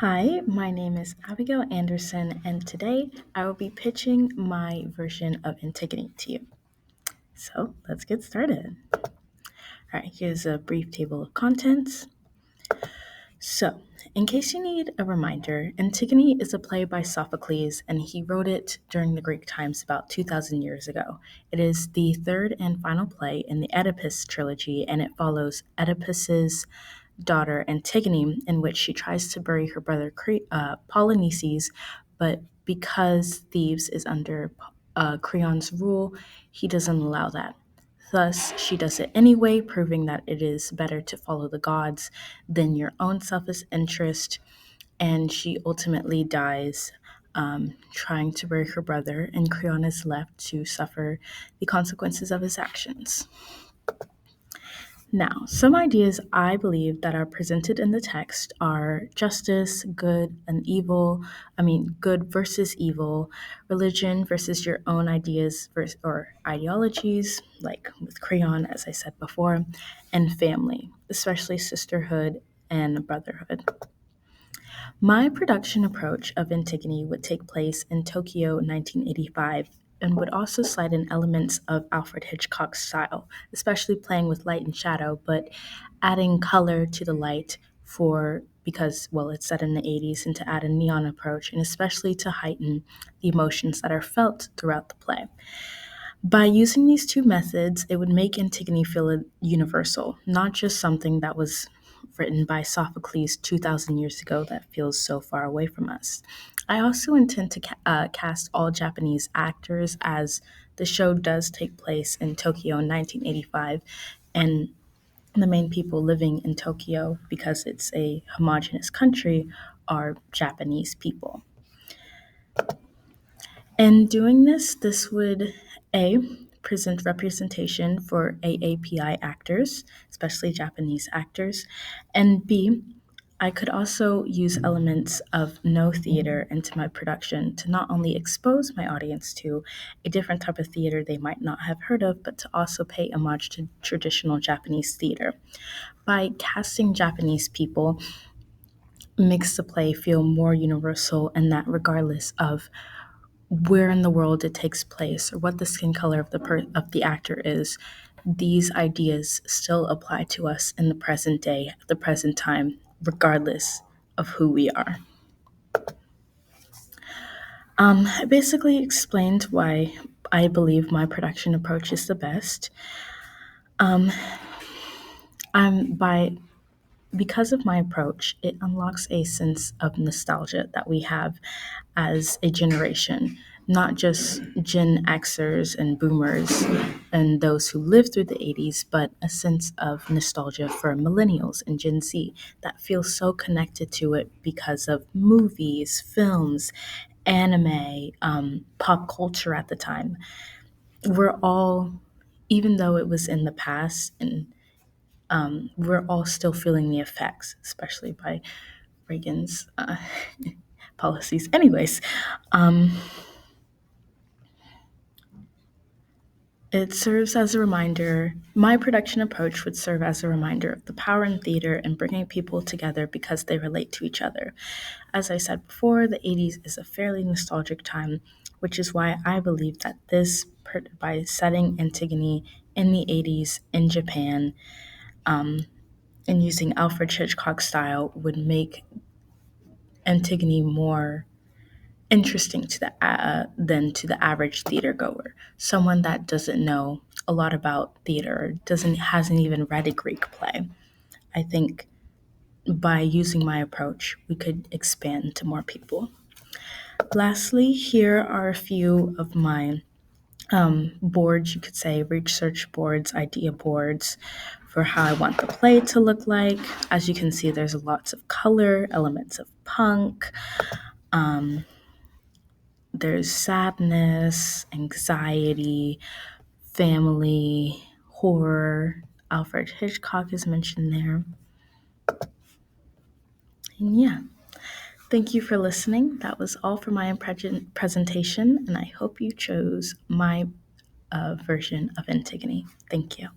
Hi, my name is Abigail Anderson, and today I will be pitching my version of Antigone to you. So let's get started. All right, here's a brief table of contents. So, in case you need a reminder, Antigone is a play by Sophocles, and he wrote it during the Greek times about 2,000 years ago. It is the third and final play in the Oedipus trilogy, and it follows Oedipus's daughter Antigone, in which she tries to bury her brother Polynices, but because Thebes is under Creon's rule, he doesn't allow that. Thus, she does it anyway, proving that it is better to follow the gods than your own selfish interest, and she ultimately dies trying to bury her brother, and Creon is left to suffer the consequences of his actions. Now, some ideas I believe that are presented in the text are justice, good and evil, good versus evil, religion versus your own ideas or ideologies, like with Creon, as I said before, and family, especially sisterhood and brotherhood. My production approach of Antigone would take place in Tokyo 1985 and would also slide in elements of Alfred Hitchcock's style, especially playing with light and shadow, but adding color to the light for because it's set in the 80s and to add a neon approach and especially to heighten the emotions that are felt throughout the play. By using these two methods, it would make Antigone feel universal, not just something that was written by Sophocles 2,000 years ago that feels so far away from us. I also intend to cast all Japanese actors, as the show does take place in Tokyo in 1985, and the main people living in Tokyo, because it's a homogenous country, are Japanese people. In doing this would A, present representation for AAPI actors, especially Japanese actors, and B, I could also use elements of no theater into my production to not only expose my audience to a different type of theater they might not have heard of, but to also pay homage to traditional Japanese theater. By casting Japanese people, makes the play feel more universal, and that regardless of where in the world it takes place or what the skin color of the actor is, these ideas still apply to us in the present day, at the present time, regardless of who we are. I basically explained why I believe my production approach is the best. By Because of my approach, it unlocks a sense of nostalgia that we have as a generation, not just Gen Xers and boomers and those who lived through the 80s, but a sense of nostalgia for millennials and Gen Z that feels so connected to it because of movies, films, anime, pop culture at the time. We're all, even though it was in the past, and we're all still feeling the effects, especially by Reagan's policies. Anyways, it serves as a reminder. My production approach would serve as a reminder of the power in theater and bringing people together because they relate to each other. As I said before, the 80s is a fairly nostalgic time, which is why I believe that by setting Antigone in the 80s in Japan and using Alfred Hitchcock style, would make Antigone more interesting to the than to the average theater goer, someone that doesn't know a lot about theater, doesn't hasn't even read a Greek play. I think by using my approach, we could expand to more people. Lastly, here are a few of my boards, you could say research boards, idea boards for how I want the play to look like. As you can see, there's lots of color, elements of punk, there's sadness, anxiety, family, horror. Alfred Hitchcock is mentioned there. And yeah, thank you for listening. That was all for my presentation, and I hope you chose my version of Antigone. Thank you.